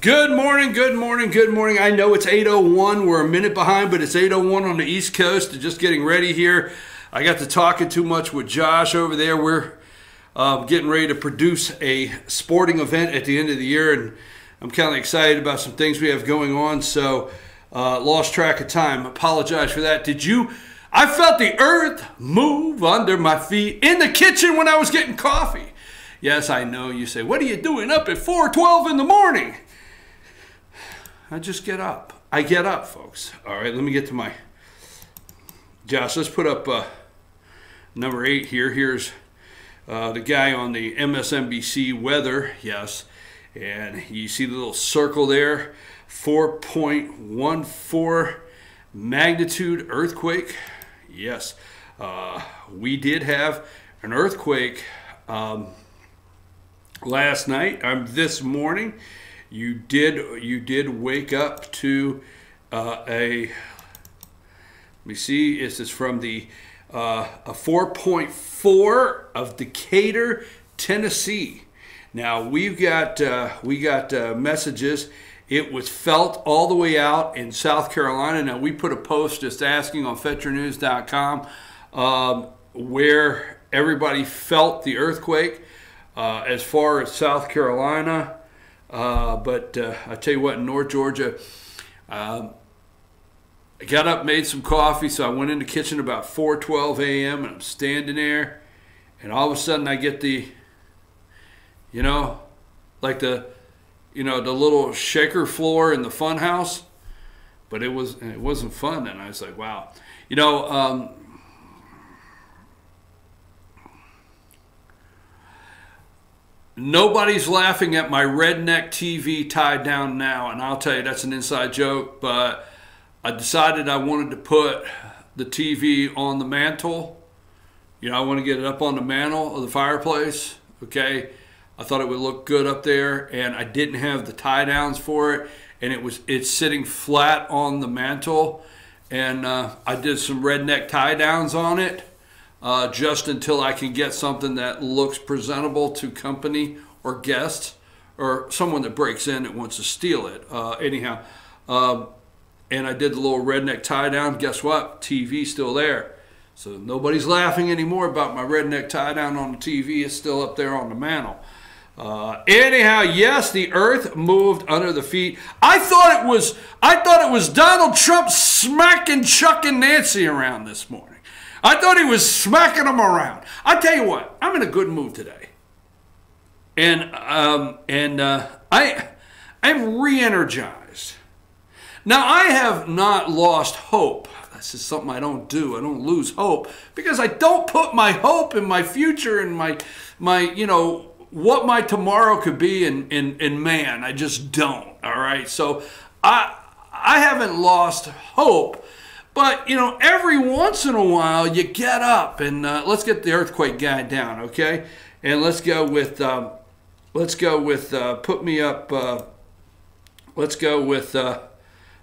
Good morning, good morning, good morning. I know it's 8:01. We're a minute behind, but it's 8:01 on the East Coast. Just getting ready here. I got to talking too much with Josh over there. We're getting ready to produce a sporting event at the end of the year, and I'm kind of excited about some things we have going on, so lost track of time. Apologize for that. I felt the earth move under my feet in the kitchen when I was getting coffee. Yes, I know. You say, what are you doing up at 4:12 in the morning? I just get up. I get up, folks. All right, let me get to my... Josh, let's put up number 8 here. Here's the guy on the MSNBC weather, yes. And you see the little circle there, 4.14 magnitude earthquake. Yes, we did have an earthquake last night. This morning. You did wake up to let me see, this is from the a 4.4 of Decatur, Tennessee. Now we got messages. It was felt all the way out in South Carolina. Now we put a post just asking on FYNTV.com where everybody felt the earthquake as far as South Carolina. But I tell you what, in North Georgia, I got up, made some coffee, so I went in the kitchen about 4:12 a.m. and I'm standing there, and all of a sudden I get the, like the little shaker floor in the fun house, but it wasn't fun, and I was like, wow, nobody's laughing at my redneck TV tied down now, and I'll tell you that's an inside joke, but I decided I wanted to put the TV on the mantle. I want to get it up on the mantle of the fireplace, okay? I thought it would look good up there, and I didn't have the tie downs for it, and it's sitting flat on the mantle, and I did some redneck tie downs on it. Just until I can get something that looks presentable to company or guests or someone that breaks in that wants to steal it. Anyhow, and I did the little redneck tie down. Guess what? TV's still there. So nobody's laughing anymore about my redneck tie down on the TV. It's still up there on the mantle. Anyhow, yes, the earth moved under the feet. I thought it was Donald Trump smacking Chuck and Nancy around this morning. I thought he was smacking them around. I tell you what, I'm in a good mood today, and I'm re-energized. Now I have not lost hope. This is something I don't do. I don't lose hope because I don't put my hope in my future and my what my tomorrow could be in man. I just don't. All right, so I haven't lost hope. But, every once in a while you get up and let's get the earthquake guy down, okay? And let's go with put me up, let's go with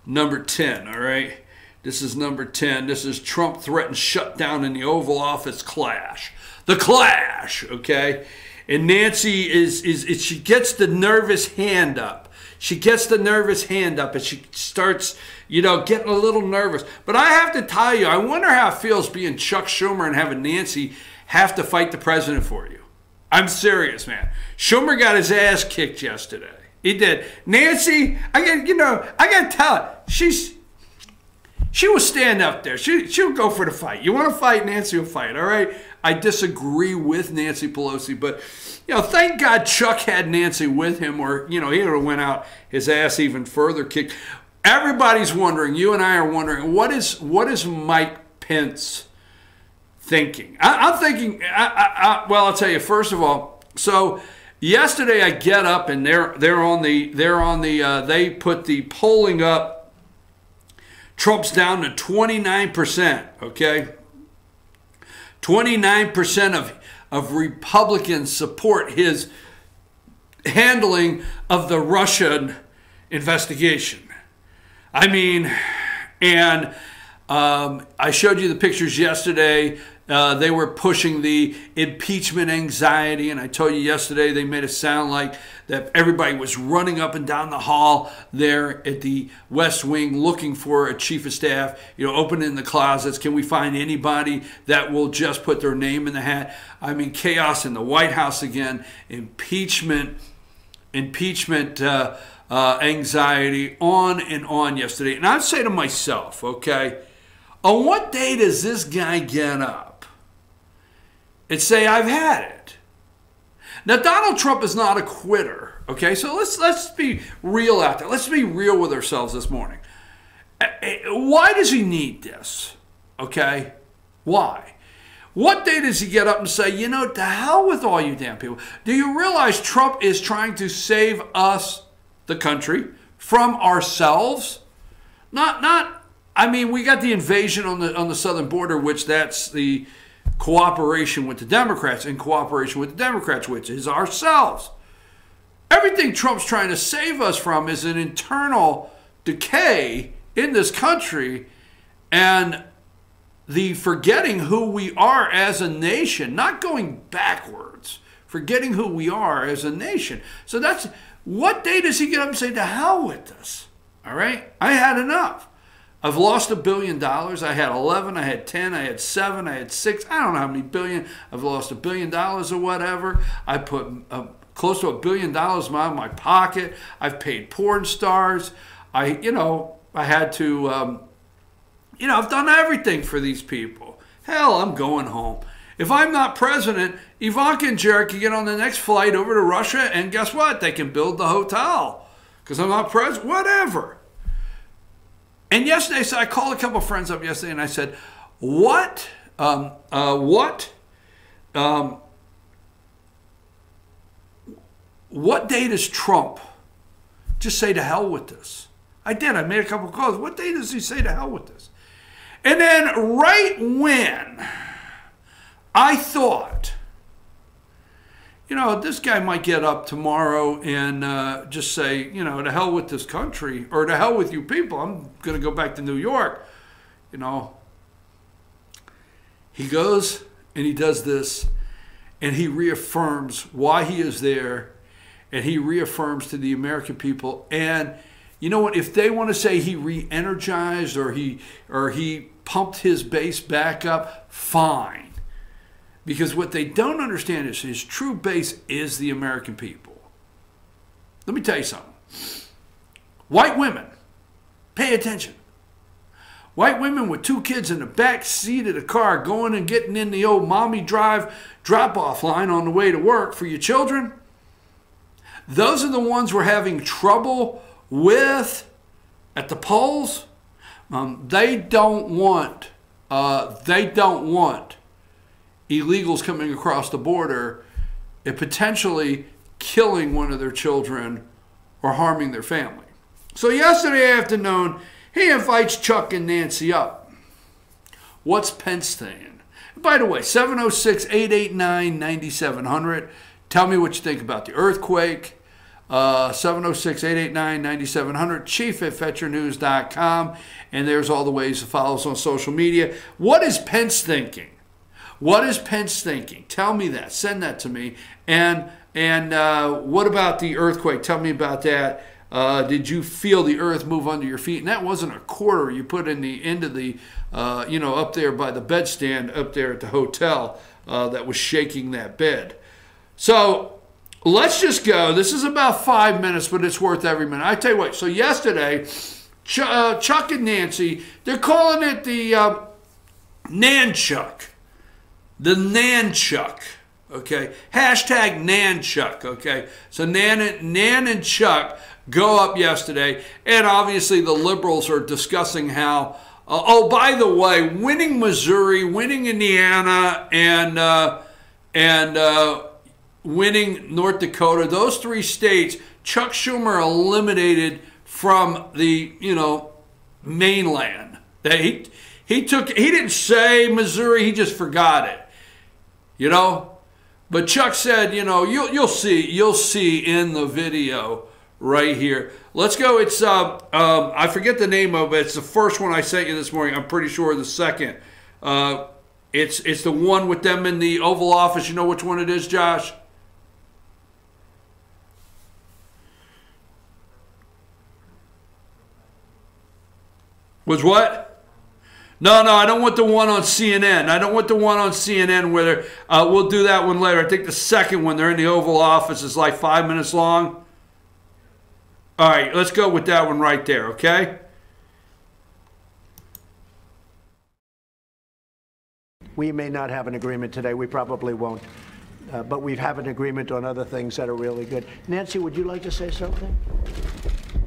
number 10, all right? This is number 10. This is Trump threatens shutdown in the Oval Office clash. The clash, okay? And Nancy she gets the nervous hand up. She gets the nervous hand up and she starts, getting a little nervous. But I have to tell you, I wonder how it feels being Chuck Schumer and having Nancy have to fight the president for you. I'm serious, man. Schumer got his ass kicked yesterday. He did. Nancy, I got to tell her, she will stand up there. She'll go for the fight. You want to fight, Nancy will fight, all right? I disagree with Nancy Pelosi, but, thank God Chuck had Nancy with him, or, he would have went out his ass even further kicked. Everybody's wondering, you and I are wondering, what is Mike Pence thinking? I'm thinking, well, I'll tell you, first of all, so yesterday I get up and they put the polling up. Trump's down to 29%, okay? 29% of Republicans support his handling of the Russian investigation. I mean, and I showed you the pictures yesterday. They were pushing the impeachment anxiety, and I told you yesterday they made it sound like that everybody was running up and down the hall there at the West Wing looking for a chief of staff, opening the closets. Can we find anybody that will just put their name in the hat? I mean, chaos in the White House again, impeachment anxiety, on and on yesterday. And I'd say to myself, okay, on what day does this guy get up and say, I've had it? Now, Donald Trump is not a quitter, okay? So let's be real out there. Let's be real with ourselves this morning. Why does he need this, okay? Why? What day does he get up and say, to hell with all you damn people? Do you realize Trump is trying to save us, the country, from ourselves? I mean, we got the invasion on the southern border, which that's the cooperation with the Democrats, and cooperation with the Democrats, which is ourselves. Everything Trump's trying to save us from is an internal decay in this country and the forgetting who we are as a nation, not going backwards, forgetting who we are as a nation. So that's, what day does he get up and say, to hell with this? All right? I had enough. I've lost $1 billion. I had 11, I had 10, I had 7, I had 6. I don't know how many billion. I've lost $1 billion or whatever. I put close to $1 billion in my pocket. I've paid porn stars. I had to, I've done everything for these people. Hell, I'm going home. If I'm not president, Ivanka and Jared can get on the next flight over to Russia, and guess what? They can build the hotel because I'm not president. Whatever. And yesterday, so I called a couple of friends up yesterday, and I said, what day does Trump just say to hell with this? I did. I made a couple of calls. What day does he say to hell with this? And then right when I thought, this guy might get up tomorrow and just say, to hell with this country, or to hell with you people. I'm going to go back to New York. He goes and he does this, and he reaffirms why he is there, and he reaffirms to the American people. And you know what? If they want to say he re-energized or he pumped his base back up, fine. Because what they don't understand is his true base is the American people. Let me tell you something. White women, pay attention. White women with 2 kids in the back seat of the car going and getting in the old mommy drive drop-off line on the way to work for your children. Those are the ones we're having trouble with at the polls. They don't want illegals coming across the border and potentially killing one of their children or harming their family. So yesterday afternoon, he invites Chuck and Nancy up. What's Pence saying? By the way, 706-889-9700. Tell me what you think about the earthquake. 706-889-9700. Chief@FetcherNews.com. And there's all the ways to follow us on social media. What is Pence thinking? What is Pence thinking? Tell me that. Send that to me. And what about the earthquake? Tell me about that. Did you feel the earth move under your feet? And that wasn't a quarter you put in the end of the, up there by the bedstand up there at the hotel that was shaking that bed. So let's just go. This is about 5 minutes, but it's worth every minute. I tell you what. So yesterday, Chuck and Nancy, they're calling it the Nanchuck. The Nanchuck, okay? Hashtag Nanchuck, okay? So Nan and Chuck go up yesterday, and obviously the liberals are discussing how, oh, by the way, winning Missouri, winning Indiana, and winning North Dakota, those 3 states, Chuck Schumer eliminated from the, mainland. He didn't say Missouri, he just forgot it. But Chuck said, you'll see in the video right here. Let's go. It's I forget the name of it. It's the first one I sent you this morning. I'm pretty sure the second. It's the one with them in the Oval Office. You know which one it is, Josh? Was what? No, I don't want the one on CNN. I don't want the one on CNN where we'll do that one later. I think the second one, they're in the Oval Office, is like 5 minutes long. All right, let's go with that one right there, okay? We may not have an agreement today. We probably won't. But we have an agreement on other things that are really good. Nancy, would you like to say something?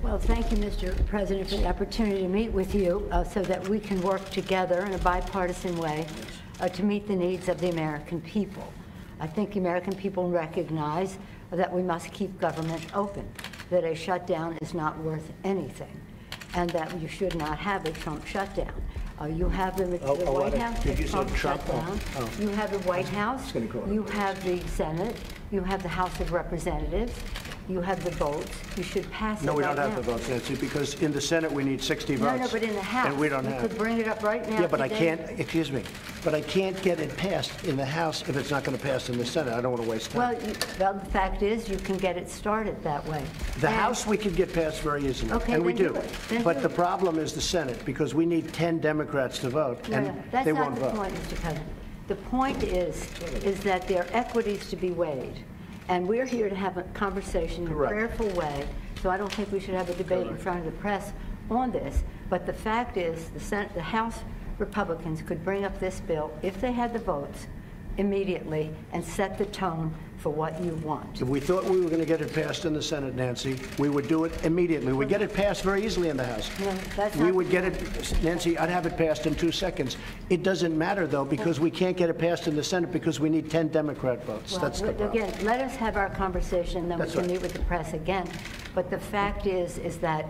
Well, thank you, Mr. President, for the opportunity to meet with you so that we can work together in a bipartisan way to meet the needs of the American people. I think the American people recognize that we must keep government open, that a shutdown is not worth anything, and that you should not have a Trump shutdown. You have the White House, the Trump shutdown. You have the White House, you have the Senate, you have the House of Representatives, you have the votes. You should pass it. No, we right don't have now. the votes, Nancy, because in the Senate we need 60 votes. No, but in the House, and we don't you have. could bring it up right now. Yeah, but today. I can't. Excuse me, but I can't get it passed in the House if it's not going to pass in the Senate. I don't want to waste time. Well, the fact is, you can get it started that way. The House we can get passed very easily, Okay, and we then do. do it. Then But do the it. problem is the Senate, because we need 10 Democrats to vote, No, and that's they not won't the vote. point, Mr. President. The point is that there are equities to be weighed, and we're here to have a conversation in a Correct. prayerful way. So I don't think we should have a debate in front of the press on this. But the fact is, the House Republicans could bring up this bill if they had the votes immediately and set the tone for what you want. If we thought we were going to get it passed in the Senate, Nancy, we would do it immediately. We'd get it passed very easily in the House. No, that's We not would the get it, Nancy, I'd have it passed in 2 seconds. It doesn't matter, though, because we can't get it passed in the Senate because we need 10 Democrat votes. Well, That's the problem. again, let us have our conversation, then we That's can right. meet with the press again. But the fact is that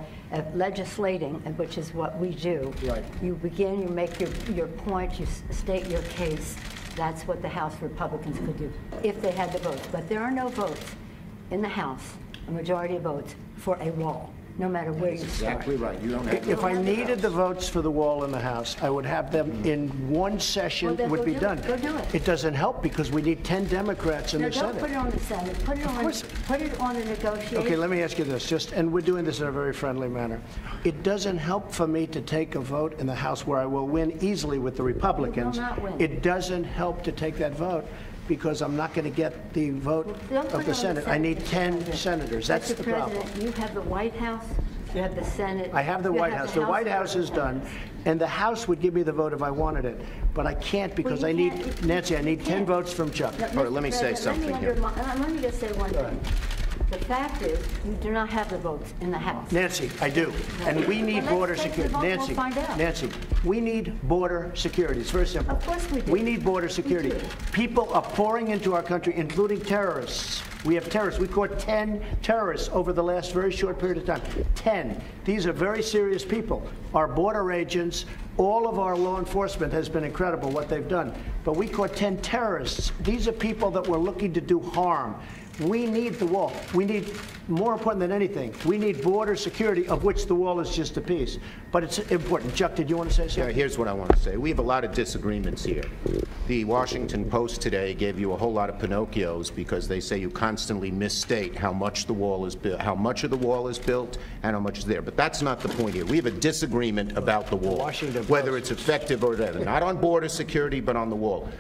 legislating, which is what we do, Right. you begin, you make your point, you state your case. That's what the House Republicans could do if they had the votes. But there are no votes in the House, a majority of votes, for a wall, no matter where you start. Exactly right. You don't have If I needed the votes for the wall in the House, I would have them in one session, Well, then would go be do done. it. Go do it. It doesn't help because we need 10 Democrats in No, the don't put it Senate. on the Senate. Put it on the negotiation. Okay, let me ask you this, and we're doing this in a very friendly manner. It doesn't help for me to take a vote in the House where I will win easily with the Republicans. You will not win. It doesn't help to take that vote because I'm not going to get the vote Don't put of it the on Senate. I need Mr. 10 President. senators. That's Mr. the problem. President, you have the White House, you have the Senate. I have the you White House. The White House is done, and the House would give me the vote if I wanted it. But I can't because Well, I you need, can't. Nancy, I need You 10 can't. votes from Chuck. Mr. let me say President, something here. Let me just say one thing. The fact is, you do not have the votes in the House. Nancy, I do. And we need Well, border let's take the security. vote, we'll Nancy, find out. Nancy, we need border security. It's very simple. Of course we do. We need border security. do. People are pouring into our country, including terrorists. We have terrorists. We caught 10 terrorists over the last very short period of time. 10. These are very serious people. Our border agents, all of our law enforcement has been incredible what they've done. But we caught 10 terrorists. These are people that were looking to do harm. We need the wall. We need, more important than anything, we need border security, of which the wall is just a piece. But it's important. Chuck, did you want to say Yeah, something? here's what I want to say. We have a lot of disagreements here. The Washington Post today gave you a whole lot of Pinocchios because they say you constantly misstate how much the wall is built, how much of the wall is built, and how much is there. But that's not the point here. We have a disagreement about the wall, Washington whether Post. it's effective or whatever. Not on border security, but on the wall.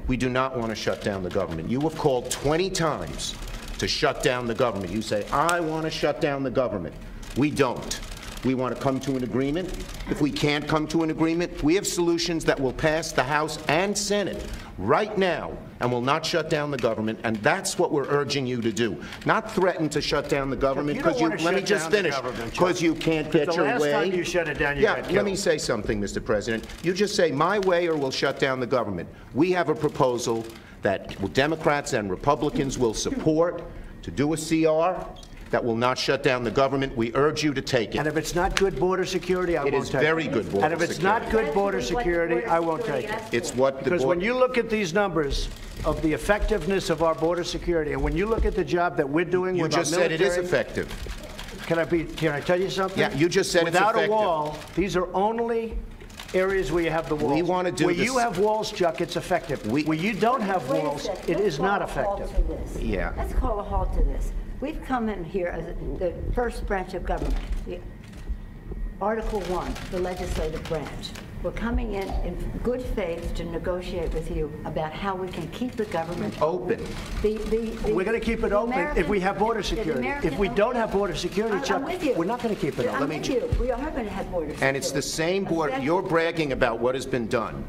We do not want to shut down the government. You have called 20 times to shut down the government. You say, I want to shut down the government. We don't. We want to come to an agreement. If we can't come to an agreement, we have solutions that will pass the House and Senate right now and will not shut down the government, and that's what we're urging you to do. Not threaten to shut down the government You don't because you, want to let me shut just down the finish, government, because Chuck. you can't get The your last way. time you shut it down, you Yeah, got let killed. me say something, Mr. President. You just say my way or we'll shut down the government. We have a proposal that Democrats and Republicans will support to do a CR that will not shut down the government. We urge you to take And it. if it's not good border security, I It won't is take it. very good border And if it's security. not good border That's what security, border I won't security take it. asks for. It's what the Because when board- you look at these numbers of the effectiveness of our border security, and when you look at the job that we're doing you with our just said it is military- effective. Can I tell you something? Yeah, you just said it's Without effective. a wall, these are only Areas where you have the walls. We want to do where this. you have walls, Chuck, it's effective. Where you don't have Wait a walls, second. it Let's is call not a halt effective. to this. Yeah. Let's call a halt to this. We've come in here as the first branch of government, Article 1, the legislative branch. We're coming in good faith to negotiate with you about how we can keep the government Open. We're going to keep it open if we have border security. If we don't have border security, Chuck, I'm with you. we're not going to keep it open. I'm with you. We are going to have border security. And it's the same border. You're bragging about what has been done.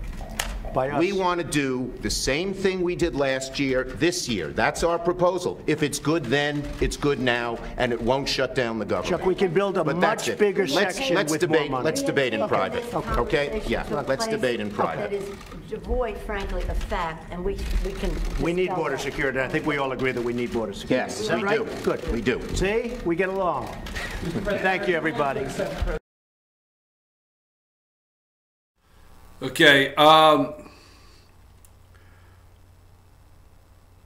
By us. We want to do the same thing we did last year, this year. That's our proposal. If it's good then, it's good now, and it won't shut down the government. Chuck, we can build a But that's much it. bigger Let's section with debate, more money. Let's debate in private, okay? Yeah, let's debate in private. That is devoid, frankly, of fact, and we can. We need dispel border that. security. I think we all agree that we need border security. Yes, Is that we right? do. Good. We do. See? We get along. Thank you, everybody. Okay,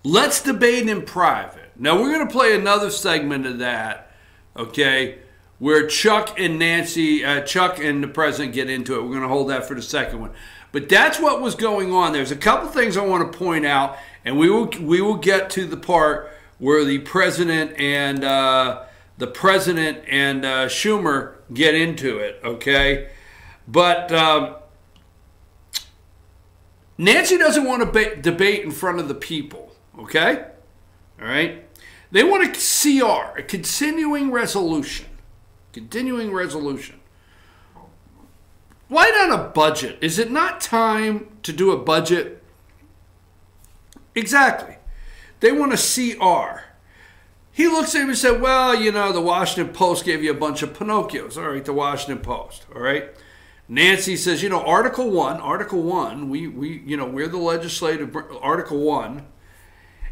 let's debate in private. Now, we're going to play another segment of that, okay, where Chuck and Nancy, Chuck and the president get into it. We're going to hold that for the second one. But that's what was going on. There's a couple things I want to point out, and we will get to the part where the president and Schumer get into it, okay? But Nancy doesn't want to debate in front of the people. Okay? All right? They want a CR, a continuing resolution. Continuing resolution. Why not a budget? Is it not time to do a budget? Exactly. They want a CR. He looks at him and said, well, you know, the Washington Post gave you a bunch of Pinocchios. All right, the Washington Post. All right? Nancy says, you know, Article 1, we're the legislative, Article 1.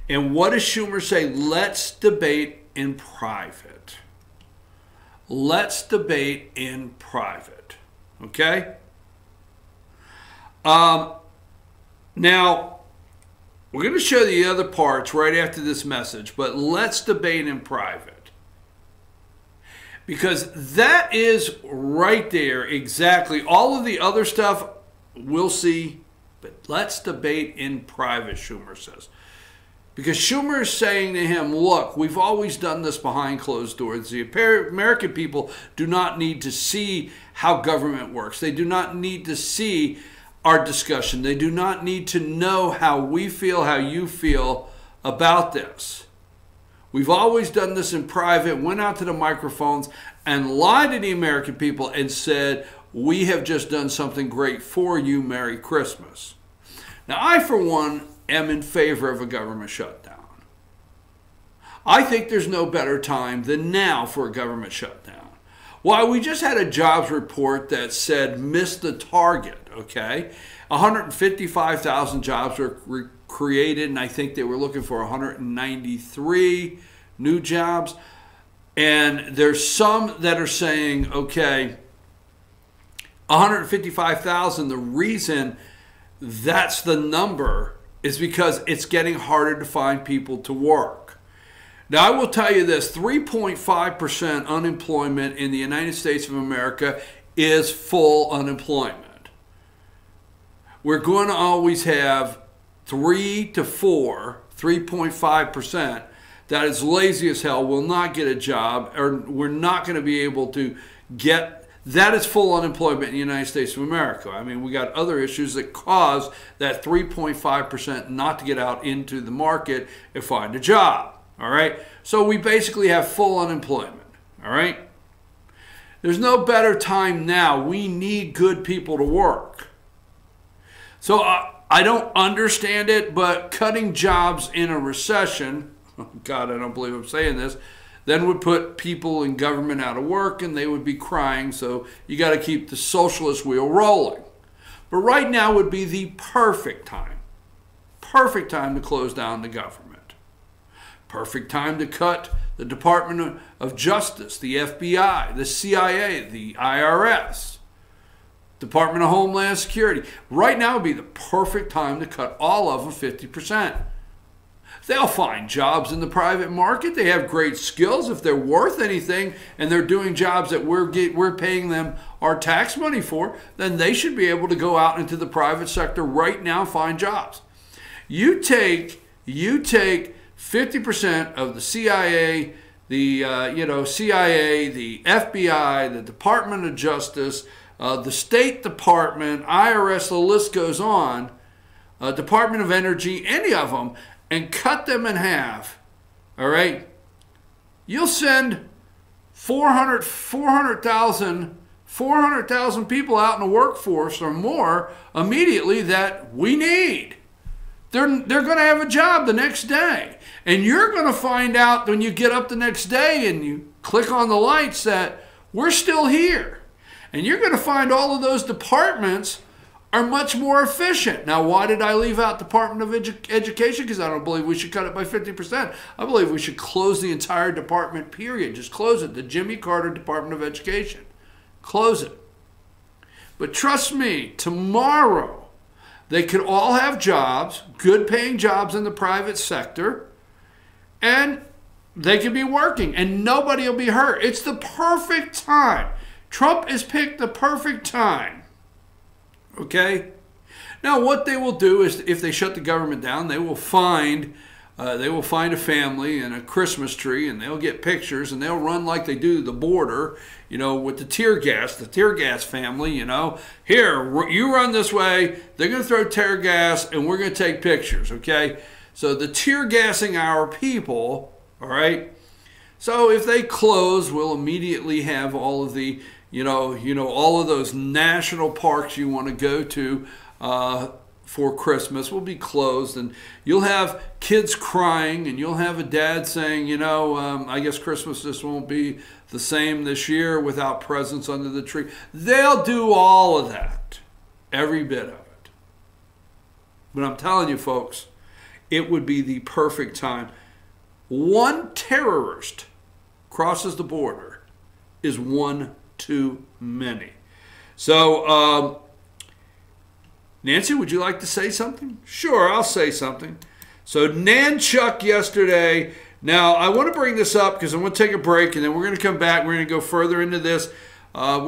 And what does Schumer say? Let's debate in private. Let's debate in private. Okay? Now, we're going to show the other parts right after this message, but let's debate in private. Because that is right there exactly. All of the other stuff we'll see, but let's debate in private, Schumer says. Because Schumer is saying to him, look, we've always done this behind closed doors. The American people do not need to see how government works. They do not need to see our discussion. They do not need to know how we feel, how you feel about this. We've always done this in private, went out to the microphones and lied to the American people and said, we have just done something great for you. Merry Christmas. Now, I, for one, am in favor of a government shutdown. I think there's no better time than now for a government shutdown. Why, we just had a jobs report that said missed the target, okay? 155,000 jobs were created, and I think they were looking for 193 new jobs. And there's some that are saying, okay, 155,000, the reason that's the number is because it's getting harder to find people to work. Now, I will tell you this, 3.5% unemployment in the United States of America is full unemployment. We're going to always have 3.5% that is lazy as hell, will not get a job, or we're not going to be able to get. That is full unemployment in the United States of America. I mean, we got other issues that cause that 3.5% not to get out into the market and find a job. All right? So we basically have full unemployment. All right? There's no better time now. We need good people to work. So I don't understand it, but cutting jobs in a recession, oh God, I don't believe I'm saying this, then would put people in government out of work and they would be crying. So you got to keep the socialist wheel rolling. But right now would be the perfect time to close down the government. Perfect time to cut the Department of Justice, the FBI, the CIA, the IRS, Department of Homeland Security. Right now would be the perfect time to cut all of them 50%. They'll find jobs in the private market. They have great skills. If they're worth anything and they're doing jobs that we're paying them our tax money for, then they should be able to go out into the private sector right now and find jobs. You take 50% of the CIA, the CIA, the FBI, the Department of Justice, the State Department, IRS, the list goes on, Department of Energy, any of them, and cut them in half, all right? You'll send 400,000 people out in the workforce or more immediately that we need. They're going to have a job the next day. And you're going to find out when you get up the next day and you click on the lights that we're still here. And you're going to find all of those departments are much more efficient. Now, why did I leave out Department of Education? Because I don't believe we should cut it by 50%. I believe we should close the entire department, period. Just close it. The Jimmy Carter Department of Education. Close it. But trust me, tomorrow, they could all have jobs, good paying jobs in the private sector, and they could be working, and nobody will be hurt. It's the perfect time. Trump has picked the perfect time. Okay? Now, what they will do is, if they shut the government down, they will find a family and a Christmas tree, and they'll get pictures, and they'll run like they do the border, with the tear gas family, Here, you run this way, they're going to throw tear gas, and we're going to take pictures, okay? So the tear gassing our people, all right? So if they close, we'll immediately have all of the, all of those national parks you want to go to for Christmas will be closed, and you'll have kids crying, and you'll have a dad saying, I guess Christmas just won't be the same this year without presents under the tree. They'll do all of that, every bit of it. But I'm telling you, folks, it would be the perfect time. One terrorist crosses the border is one too many. So, Nancy, would you like to say something? Sure, I'll say something. So, Nanchuck yesterday. Now, I want to bring this up because I want to take a break, and then we're going to come back. We're going to go further into this. How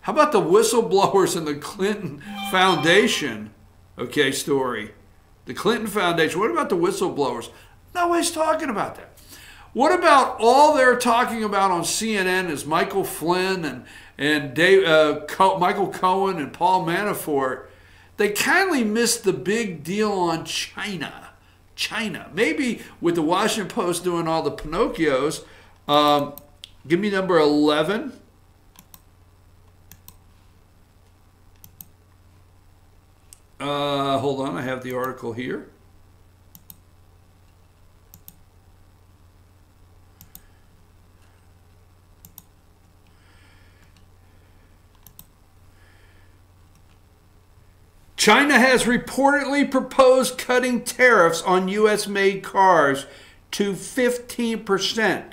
about the whistleblowers in the Clinton Foundation? Okay, story. The Clinton Foundation. What about the whistleblowers? Nobody's talking about that. What about all they're talking about on CNN is Michael Flynn and Michael Cohen and Paul Manafort? They kindly missed the big deal on China. Maybe with the Washington Post doing all the Pinocchios. Give me number 11. Hold on, I have the article here. China has reportedly proposed cutting tariffs on U.S.-made cars to 15%.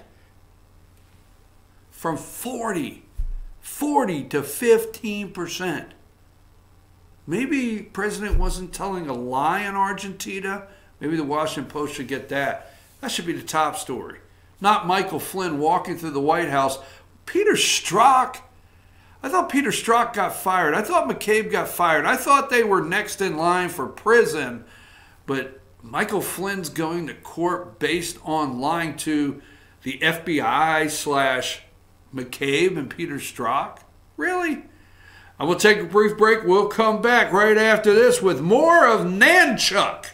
From 40 to 15%. Maybe President wasn't telling a lie in Argentina. Maybe the Washington Post should get that. That should be the top story. Not Michael Flynn walking through the White House. Peter Strzok. I thought Peter Strzok got fired. I thought McCabe got fired. I thought they were next in line for prison. But Michael Flynn's going to court based on lying to the FBI / McCabe and Peter Strzok? Really? I will take a brief break. We'll come back right after this with more of Nanchuck.